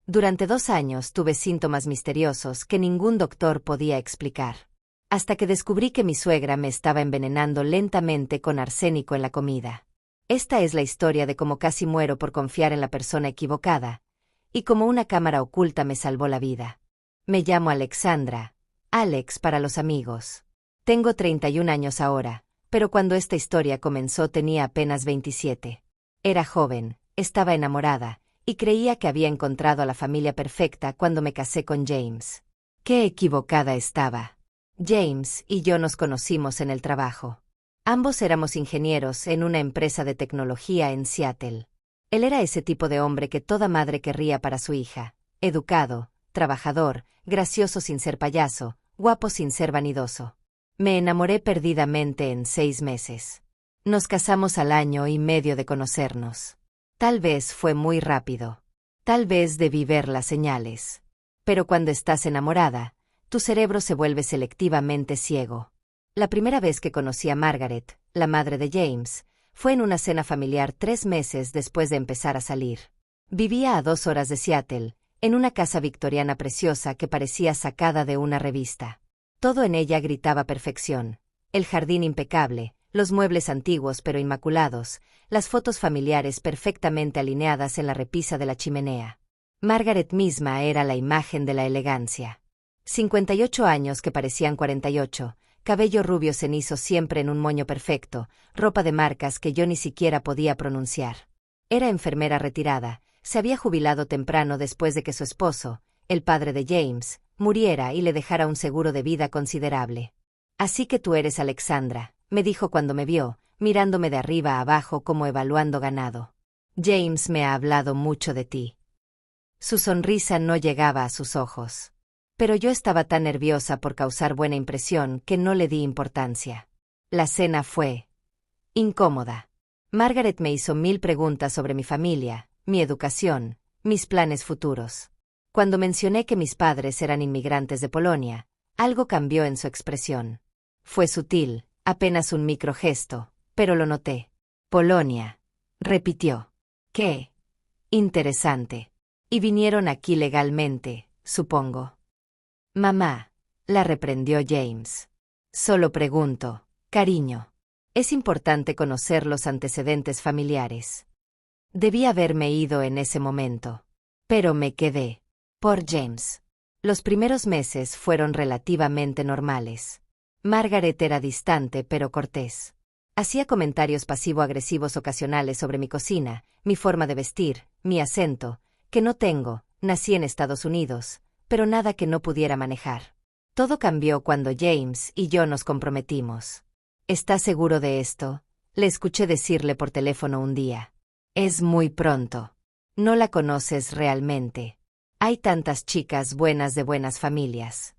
Durante 2 años tuve síntomas misteriosos que ningún doctor podía explicar. Hasta que descubrí que mi suegra me estaba envenenando lentamente con arsénico en la comida. Esta es la historia de cómo casi muero por confiar en la persona equivocada, y cómo una cámara oculta me salvó la vida. Me llamo Alexandra, Alex para los amigos. Tengo 31 años ahora, pero cuando esta historia comenzó tenía apenas 27. Era joven, estaba enamorada, y creía que había encontrado a la familia perfecta cuando me casé con James. ¡Qué equivocada estaba! James y yo nos conocimos en el trabajo. Ambos éramos ingenieros en una empresa de tecnología en Seattle. Él era ese tipo de hombre que toda madre querría para su hija: educado, trabajador, gracioso sin ser payaso, guapo sin ser vanidoso. Me enamoré perdidamente en 6 meses. Nos casamos al año y medio de conocernos. Tal vez fue muy rápido. Tal vez debí ver las señales. Pero cuando estás enamorada, tu cerebro se vuelve selectivamente ciego. La primera vez que conocí a Margaret, la madre de James, fue en una cena familiar 3 meses después de empezar a salir. Vivía a 2 horas de Seattle, en una casa victoriana preciosa que parecía sacada de una revista. Todo en ella gritaba perfección: el jardín impecable, los muebles antiguos pero inmaculados, las fotos familiares perfectamente alineadas en la repisa de la chimenea. Margaret misma era la imagen de la elegancia. 58 años que parecían 48, cabello rubio cenizo siempre en un moño perfecto, ropa de marcas que yo ni siquiera podía pronunciar. Era enfermera retirada, se había jubilado temprano después de que su esposo, el padre de James, muriera y le dejara un seguro de vida considerable. «Así que tú eres Alexandra», me dijo cuando me vio, mirándome de arriba a abajo como evaluando ganado. «James me ha hablado mucho de ti». Su sonrisa no llegaba a sus ojos. Pero yo estaba tan nerviosa por causar buena impresión que no le di importancia. La cena fue incómoda. Margaret me hizo 1000 preguntas sobre mi familia, mi educación, mis planes futuros. Cuando mencioné que mis padres eran inmigrantes de Polonia, algo cambió en su expresión. Fue sutil, apenas un microgesto, pero lo noté. «Polonia», repitió. «Qué interesante. Y vinieron aquí legalmente, supongo». «Mamá», la reprendió James. «Solo pregunto, cariño. Es importante conocer los antecedentes familiares». Debí haberme ido en ese momento. Pero me quedé. Por James. Los primeros meses fueron relativamente normales. Margaret era distante pero cortés. Hacía comentarios pasivo-agresivos ocasionales sobre mi cocina, mi forma de vestir, mi acento, que no tengo, nací en Estados Unidos, pero nada que no pudiera manejar. Todo cambió cuando James y yo nos comprometimos. «¿Estás seguro de esto?», le escuché decirle por teléfono un día. «Es muy pronto. No la conoces realmente. Hay tantas chicas buenas de buenas familias».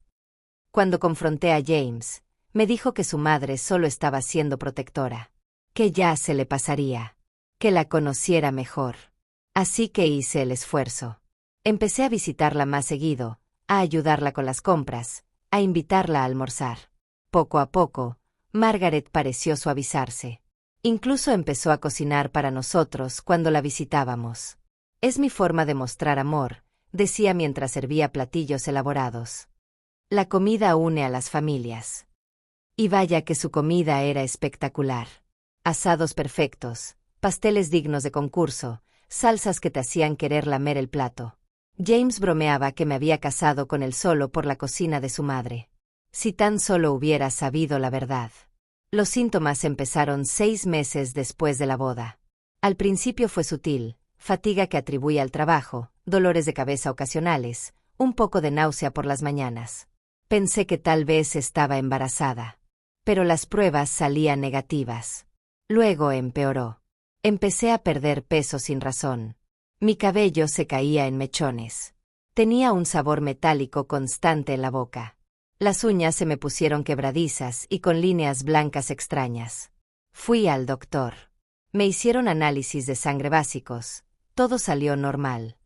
Cuando confronté a James, me dijo que su madre solo estaba siendo protectora. Que ya se le pasaría. Que la conociera mejor. Así que hice el esfuerzo. Empecé a visitarla más seguido, a ayudarla con las compras, a invitarla a almorzar. Poco a poco, Margaret pareció suavizarse. Incluso empezó a cocinar para nosotros cuando la visitábamos. «Es mi forma de mostrar amor», decía mientras servía platillos elaborados. «La comida une a las familias». Y vaya que su comida era espectacular. Asados perfectos, pasteles dignos de concurso, salsas que te hacían querer lamer el plato. James bromeaba que me había casado con él solo por la cocina de su madre. Si tan solo hubiera sabido la verdad. Los síntomas empezaron 6 meses después de la boda. Al principio fue sutil, fatiga que atribuía al trabajo, dolores de cabeza ocasionales, un poco de náusea por las mañanas. Pensé que tal vez estaba embarazada. Pero las pruebas salían negativas. Luego empeoró. Empecé a perder peso sin razón. Mi cabello se caía en mechones. Tenía un sabor metálico constante en la boca. Las uñas se me pusieron quebradizas y con líneas blancas extrañas. Fui al doctor. Me hicieron análisis de sangre básicos. Todo salió normal.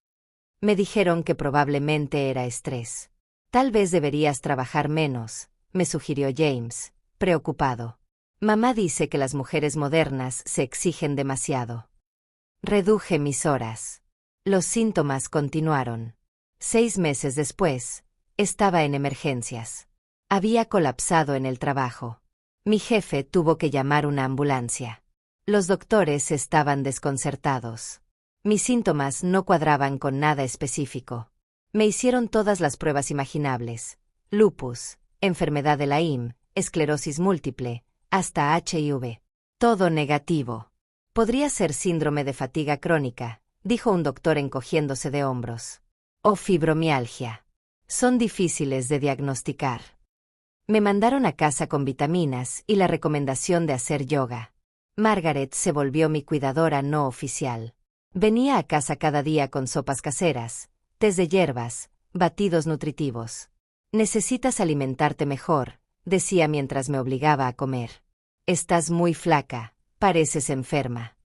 Me dijeron que probablemente era estrés. «Tal vez deberías trabajar menos», me sugirió James, preocupado. «Mamá dice que las mujeres modernas se exigen demasiado». Reduje mis horas. Los síntomas continuaron. 6 meses después, estaba en emergencias. Había colapsado en el trabajo. Mi jefe tuvo que llamar una ambulancia. Los doctores estaban desconcertados. Mis síntomas no cuadraban con nada específico. Me hicieron todas las pruebas imaginables: lupus, enfermedad de Lyme, esclerosis múltiple, hasta HIV. Todo negativo. Podría ser síndrome de fatiga crónica, dijo un doctor encogiéndose de hombros. O fibromialgia. Son difíciles de diagnosticar. Me mandaron a casa con vitaminas y la recomendación de hacer yoga. Margaret se volvió mi cuidadora no oficial. Venía a casa cada día con sopas caseras, tés de hierbas, batidos nutritivos. Necesitas alimentarte mejor, decía mientras me obligaba a comer. Estás muy flaca, pareces enferma.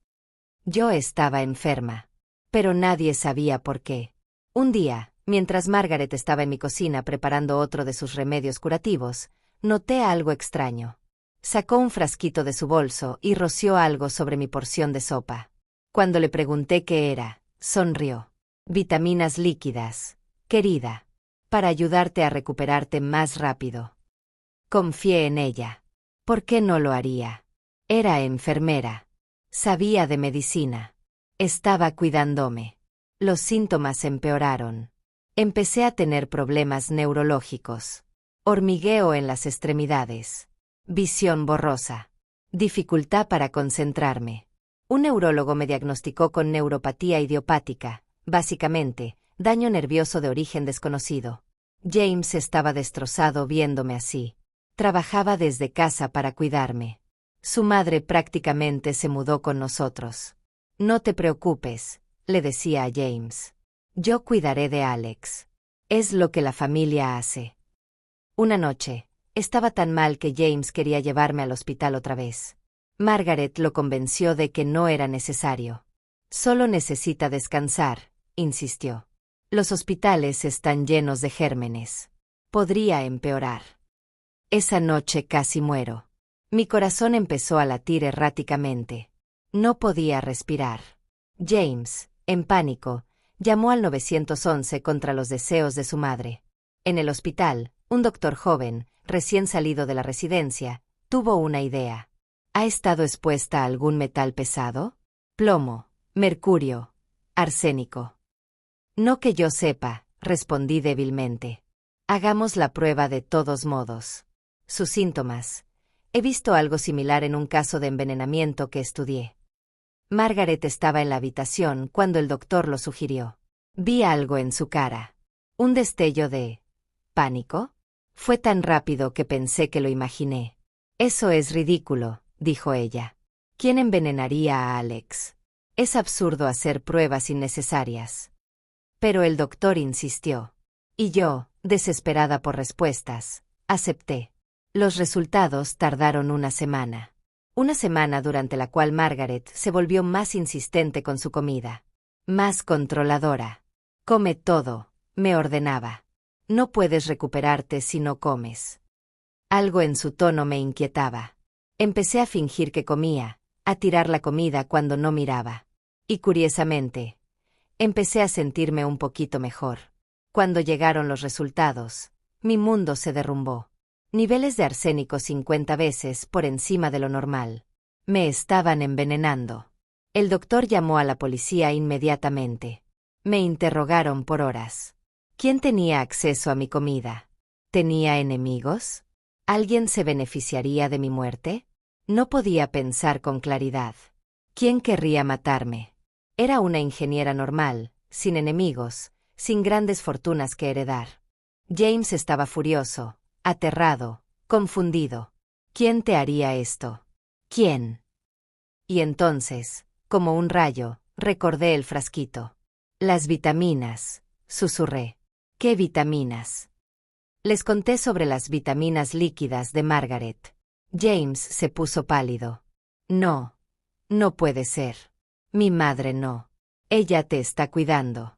Yo estaba enferma, pero nadie sabía por qué. Un día, mientras Margaret estaba en mi cocina preparando otro de sus remedios curativos, noté algo extraño. Sacó un frasquito de su bolso y roció algo sobre mi porción de sopa. Cuando le pregunté qué era, sonrió. Vitaminas líquidas, querida, para ayudarte a recuperarte más rápido. Confié en ella. ¿Por qué no lo haría? Era enfermera. Sabía de medicina. Estaba cuidándome. Los síntomas empeoraron. Empecé a tener problemas neurológicos. Hormigueo en las extremidades. Visión borrosa. Dificultad para concentrarme. Un neurólogo me diagnosticó con neuropatía idiopática, básicamente, daño nervioso de origen desconocido. James estaba destrozado viéndome así. Trabajaba desde casa para cuidarme. Su madre prácticamente se mudó con nosotros. No te preocupes, le decía a James. Yo cuidaré de Alex. Es lo que la familia hace. Una noche, estaba tan mal que James quería llevarme al hospital otra vez. Margaret lo convenció de que no era necesario. Solo necesita descansar, insistió. Los hospitales están llenos de gérmenes. Podría empeorar. Esa noche casi muero. Mi corazón empezó a latir erráticamente. No podía respirar. James, en pánico, llamó al 911 contra los deseos de su madre. En el hospital, un doctor joven, recién salido de la residencia, tuvo una idea. ¿Ha estado expuesta a algún metal pesado? Plomo, mercurio, arsénico. No que yo sepa, respondí débilmente. Hagamos la prueba de todos modos. Sus síntomas. He visto algo similar en un caso de envenenamiento que estudié. Margaret estaba en la habitación cuando el doctor lo sugirió. Vi algo en su cara. Un destello de pánico. Fue tan rápido que pensé que lo imaginé. Eso es ridículo, dijo ella. ¿Quién envenenaría a Alex? Es absurdo hacer pruebas innecesarias. Pero el doctor insistió. Y yo, desesperada por respuestas, acepté. Los resultados tardaron una semana. Una semana durante la cual Margaret se volvió más insistente con su comida. Más controladora. Come todo, me ordenaba. No puedes recuperarte si no comes. Algo en su tono me inquietaba. Empecé a fingir que comía, a tirar la comida cuando no miraba. Y curiosamente, empecé a sentirme un poquito mejor. Cuando llegaron los resultados, mi mundo se derrumbó. Niveles de arsénico 50 veces por encima de lo normal. Me estaban envenenando. El doctor llamó a la policía inmediatamente. Me interrogaron por horas. ¿Quién tenía acceso a mi comida? ¿Tenía enemigos? ¿Alguien se beneficiaría de mi muerte? No podía pensar con claridad. ¿Quién querría matarme? Era una ingeniera normal, sin enemigos, sin grandes fortunas que heredar. James estaba furioso, aterrado, confundido. ¿Quién te haría esto? ¿Quién? Y entonces, como un rayo, recordé el frasquito. Las vitaminas, susurré. ¿Qué vitaminas? Les conté sobre las vitaminas líquidas de Margaret. James se puso pálido. No, no puede ser. Mi madre no. Ella te está cuidando.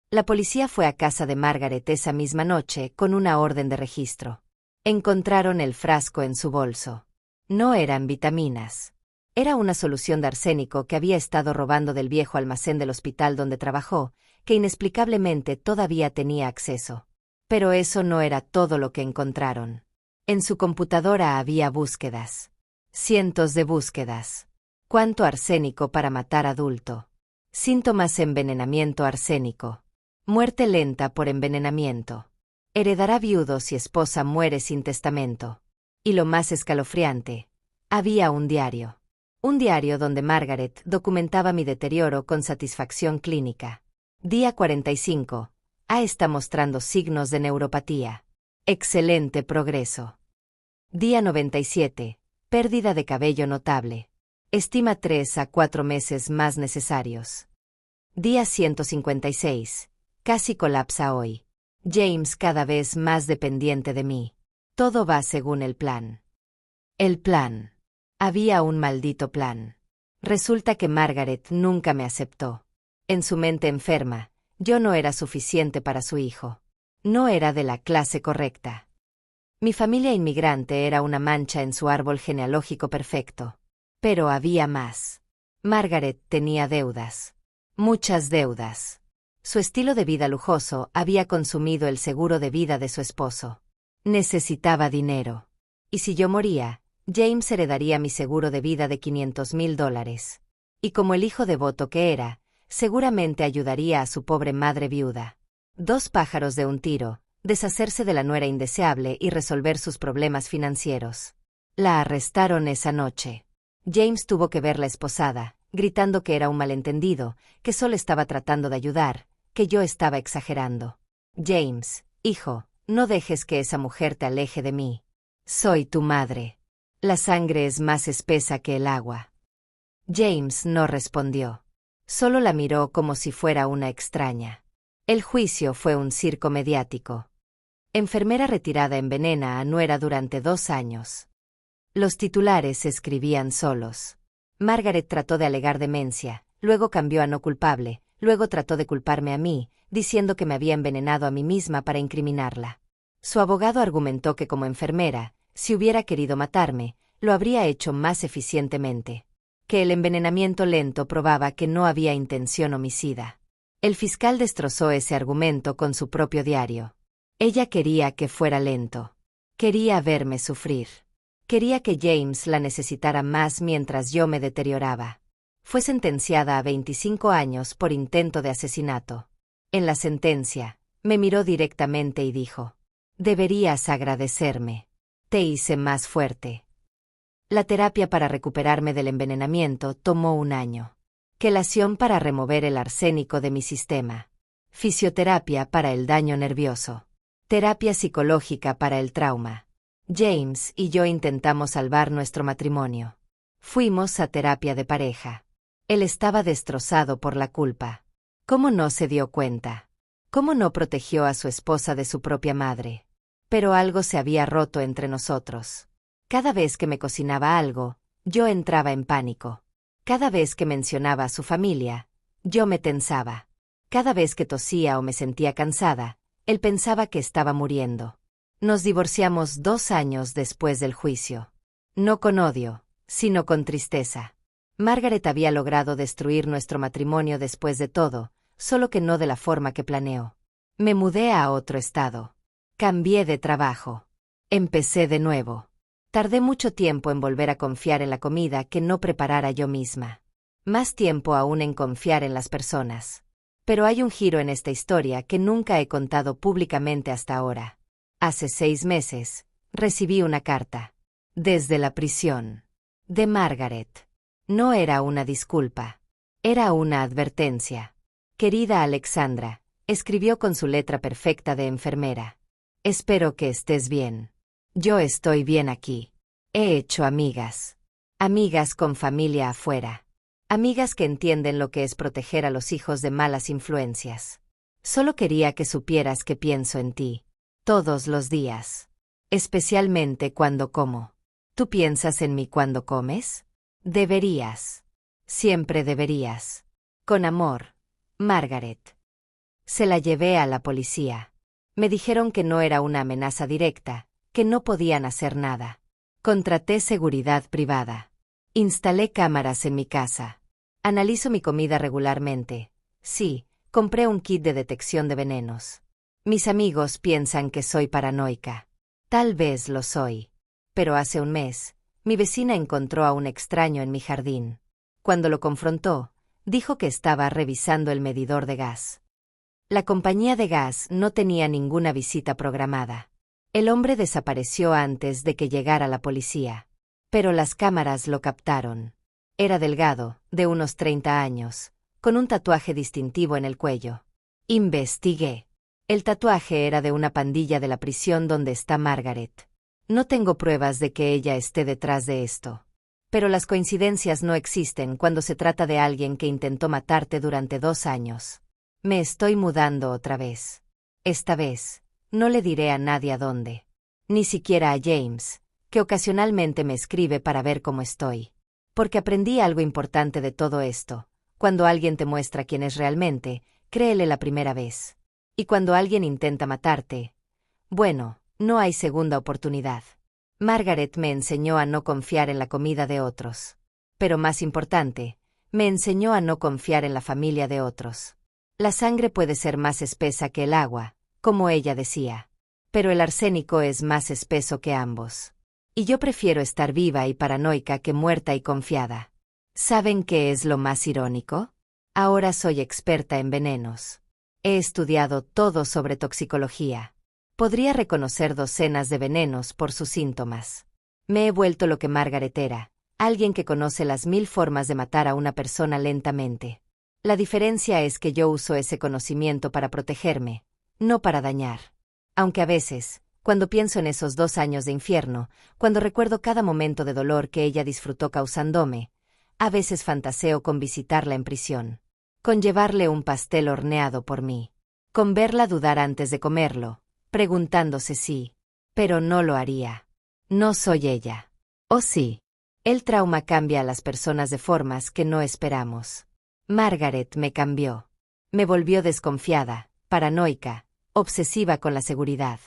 La policía fue a casa de Margaret esa misma noche con una orden de registro. Encontraron el frasco en su bolso. No eran vitaminas. Era una solución de arsénico que había estado robando del viejo almacén del hospital donde trabajó, que inexplicablemente todavía tenía acceso. Pero eso no era todo lo que encontraron. En su computadora había búsquedas. Cientos de búsquedas. ¿Cuánto arsénico para matar adulto? Síntomas: envenenamiento arsénico. Muerte lenta por envenenamiento. Heredará viudo si esposa muere sin testamento. Y lo más escalofriante, había un diario. Un diario donde Margaret documentaba mi deterioro con satisfacción clínica. Día 45. Está mostrando signos de neuropatía. Excelente progreso. Día 97. Pérdida de cabello notable. Estima 3 a 4 meses más necesarios. Día 156. Casi colapsa hoy. James cada vez más dependiente de mí. Todo va según el plan. El plan. Había un maldito plan. Resulta que Margaret nunca me aceptó. En su mente enferma, yo no era suficiente para su hijo. No era de la clase correcta. Mi familia inmigrante era una mancha en su árbol genealógico perfecto. Pero había más. Margaret tenía deudas. Muchas deudas. Su estilo de vida lujoso había consumido el seguro de vida de su esposo. Necesitaba dinero. Y si yo moría, James heredaría mi seguro de vida de $500,000. Y como el hijo devoto que era, seguramente ayudaría a su pobre madre viuda. 2 pájaros de un tiro: deshacerse de la nuera indeseable y resolver sus problemas financieros. La arrestaron esa noche. James tuvo que verla esposada, gritando que era un malentendido, que solo estaba tratando de ayudar, que yo estaba exagerando. James, hijo, no dejes que esa mujer te aleje de mí. Soy tu madre. La sangre es más espesa que el agua. James no respondió. Solo la miró como si fuera una extraña. El juicio fue un circo mediático. Enfermera retirada envenena a nuera durante 2 años. Los titulares se escribían solos. Margaret trató de alegar demencia, luego cambió a no culpable, luego trató de culparme a mí, diciendo que me había envenenado a mí misma para incriminarla. Su abogado argumentó que como enfermera, si hubiera querido matarme, lo habría hecho más eficientemente. Que el envenenamiento lento probaba que no había intención homicida. El fiscal destrozó ese argumento con su propio diario. Ella quería que fuera lento. Quería verme sufrir. Quería que James la necesitara más mientras yo me deterioraba. Fue sentenciada a 25 años por intento de asesinato. En la sentencia, me miró directamente y dijo: «Deberías agradecerme. Te hice más fuerte». La terapia para recuperarme del envenenamiento tomó 1 año. Quelación para remover el arsénico de mi sistema. Fisioterapia para el daño nervioso. Terapia psicológica para el trauma. James y yo intentamos salvar nuestro matrimonio. Fuimos a terapia de pareja. Él estaba destrozado por la culpa. ¿Cómo no se dio cuenta? ¿Cómo no protegió a su esposa de su propia madre? Pero algo se había roto entre nosotros. Cada vez que me cocinaba algo, yo entraba en pánico. Cada vez que mencionaba a su familia, yo me tensaba. Cada vez que tosía o me sentía cansada, él pensaba que estaba muriendo. Nos divorciamos 2 años después del juicio. No con odio, sino con tristeza. Margaret había logrado destruir nuestro matrimonio después de todo, solo que no de la forma que planeó. Me mudé a otro estado. Cambié de trabajo. Empecé de nuevo. Tardé mucho tiempo en volver a confiar en la comida que no preparara yo misma. Más tiempo aún en confiar en las personas. Pero hay un giro en esta historia que nunca he contado públicamente hasta ahora. Hace 6 meses, recibí una carta. Desde la prisión. De Margaret. No era una disculpa. Era una advertencia. Querida Alexandra, escribió con su letra perfecta de enfermera. Espero que estés bien. Yo estoy bien aquí. He hecho amigas. Amigas con familia afuera. Amigas que entienden lo que es proteger a los hijos de malas influencias. Solo quería que supieras que pienso en ti. Todos los días. Especialmente cuando como. ¿Tú piensas en mí cuando comes? Deberías. Siempre deberías. Con amor, Margaret. Se la llevé a la policía. Me dijeron que no era una amenaza directa, que no podían hacer nada. Contraté seguridad privada. Instalé cámaras en mi casa. Analizo mi comida regularmente. Sí, Compré un kit de detección de venenos. Mis amigos piensan que soy paranoica. Tal vez lo soy. Pero hace un mes, mi vecina encontró a un extraño en mi jardín. Cuando lo confrontó, dijo que estaba revisando el medidor de gas. La compañía de gas no tenía ninguna visita programada. El hombre desapareció antes de que llegara la policía. Pero las cámaras lo captaron. Era delgado, de unos 30 años, con un tatuaje distintivo en el cuello. Investigué. El tatuaje era de una pandilla de la prisión donde está Margaret. No tengo pruebas de que ella esté detrás de esto. Pero las coincidencias no existen cuando se trata de alguien que intentó matarte durante 2 años. Me estoy mudando otra vez. Esta vez, no le diré a nadie a dónde. Ni siquiera a James, que ocasionalmente me escribe para ver cómo estoy. Porque aprendí algo importante de todo esto. Cuando alguien te muestra quién es realmente, créele la primera vez. Y cuando alguien intenta matarte, bueno, no hay segunda oportunidad. Margaret me enseñó a no confiar en la comida de otros. Pero más importante, me enseñó a no confiar en la familia de otros. La sangre puede ser más espesa que el agua, como ella decía. Pero el arsénico es más espeso que ambos. Y yo prefiero estar viva y paranoica que muerta y confiada. ¿Saben qué es lo más irónico? Ahora soy experta en venenos. He estudiado todo sobre toxicología. Podría reconocer docenas de venenos por sus síntomas. Me he vuelto lo que Margaret era, alguien que conoce las 1000 formas de matar a una persona lentamente. La diferencia es que yo uso ese conocimiento para protegerme, no para dañar. Aunque a veces, cuando pienso en esos 2 años de infierno, cuando recuerdo cada momento de dolor que ella disfrutó causándome, a veces fantaseo con visitarla en prisión, con llevarle un pastel horneado por mí, con verla dudar antes de comerlo, preguntándose si, pero no lo haría. No soy ella. ¿O sí? El trauma cambia a las personas de formas que no esperamos. Margaret me cambió. Me volvió desconfiada, paranoica, obsesiva con la seguridad.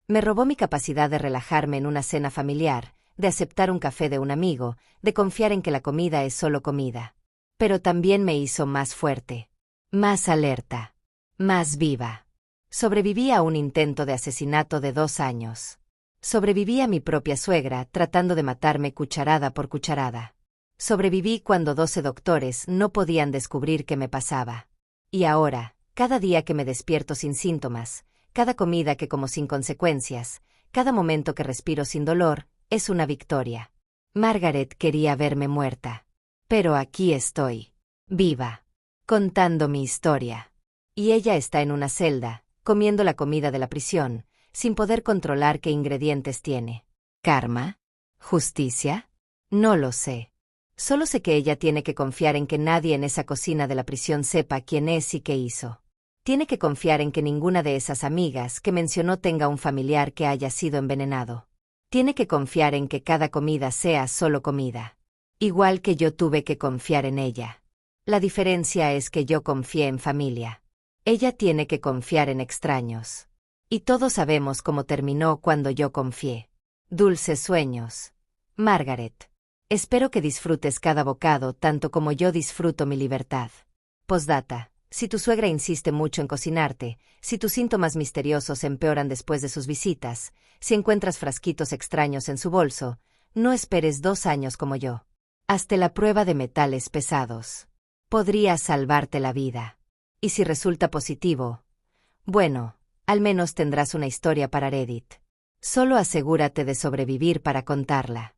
Me robó mi capacidad de relajarme en una cena familiar, de aceptar un café de un amigo, de confiar en que la comida es solo comida. Pero también me hizo más fuerte, más alerta, más viva. Sobreviví a un intento de asesinato de 2 años. Sobreviví a mi propia suegra tratando de matarme cucharada por cucharada. Sobreviví cuando 12 doctores no podían descubrir qué me pasaba. Y ahora, cada día que me despierto sin síntomas, cada comida que como sin consecuencias, cada momento que respiro sin dolor, es una victoria. Margaret quería verme muerta. Pero aquí estoy, viva, contando mi historia. Y ella está en una celda, comiendo la comida de la prisión, sin poder controlar qué ingredientes tiene. ¿Karma? ¿Justicia? No lo sé. Solo sé que ella tiene que confiar en que nadie en esa cocina de la prisión sepa quién es y qué hizo. Tiene que confiar en que ninguna de esas amigas que mencionó tenga un familiar que haya sido envenenado. Tiene que confiar en que cada comida sea solo comida. Igual que yo tuve que confiar en ella. La diferencia es que yo confié en familia. Ella tiene que confiar en extraños. Y todos sabemos cómo terminó cuando yo confié. Dulces sueños. Margaret. Espero que disfrutes cada bocado tanto como yo disfruto mi libertad. Postdata. Si tu suegra insiste mucho en cocinarte, si tus síntomas misteriosos empeoran después de sus visitas, si encuentras frasquitos extraños en su bolso, no esperes 2 años como yo. Hazte la prueba de metales pesados. Podría salvarte la vida. Y si resulta positivo, bueno, al menos tendrás una historia para Reddit. Solo asegúrate de sobrevivir para contarla.